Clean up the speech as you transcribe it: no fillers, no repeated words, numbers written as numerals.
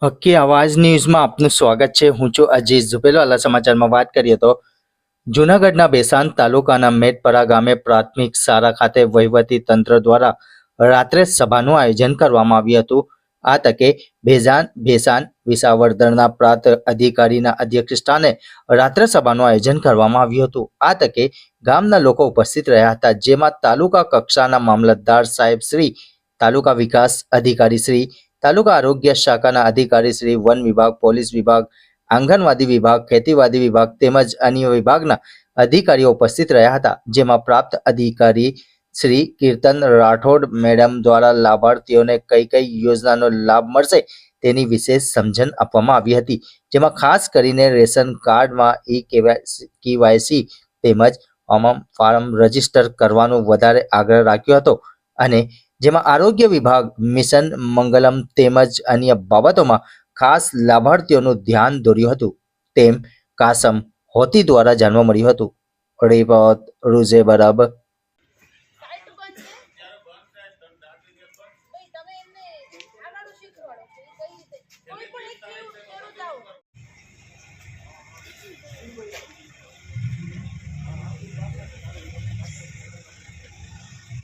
હક્કી આવાજ ન્યૂઝમાં આપનું સ્વાગત છે। હું છું અજીઝ ઝુપેલવાલા। સમાચારમાં વાત કરીએ તો જૂનાગઢના ભેસાણ તાલુકાના મેટપરા ગામે પ્રાથમિક શાળા ખાતે વહીવટી તંત્ર દ્વારા રાત્રે સભાનું આયોજન કરવામાં આવ્યું હતું। આ તકે ભેસાણ વિસાવદરના પ્રાંત અધિકારીના અધ્યક્ષસ્થાને રાત્રે સભાનું આયોજન કરવામાં આવ્યું હતું। આ તકે ગામના લોકો ઉપસ્થિત રહ્યા હતા, જેમાં તાલુકા કક્ષાના મામલતદાર સાહેબ શ્રી, તાલુકા વિકાસ અધિકારી શ્રી, તાલુકા આરોગ્ય શાખાના અધિકારી શ્રી, વન વિભાગ, પોલીસ વિભાગ, આંગણવાડી વિભાગ, ખેતીવાડી વિભાગ તેમજ અન્ય વિભાગના અધિકારીઓ ઉપસ્થિત રહ્યા હતા, જેમાં પ્રાપ્ત અધિકારી શ્રી કીર્તન રાઠોડ મેડમ દ્વારા લાભાર્થીઓને કઈ કઈ યોજનાનો લાભ મળશે તેની વિશેષ સમજણ આપવામાં આવી હતી, જેમાં ખાસ કરીને રેશન કાર્ડમાં કેવાયસી તેમજ ફાર્મ રજીસ્ટર કરવાનો વધારે આગ્રહ રાખ્યો હતો અને જેમાં આરોગ્ય વિભાગ, મિશન મંગલમ તેમજ અન્ય બાબતોમાં ખાસ લાભાર્થીઓનું ધ્યાન દોર્યું હતું તેમ કાસમ હોતી દ્વારા જાણવા મળ્યું હતું। રિપોર્ટ રૂઝે બરાબર।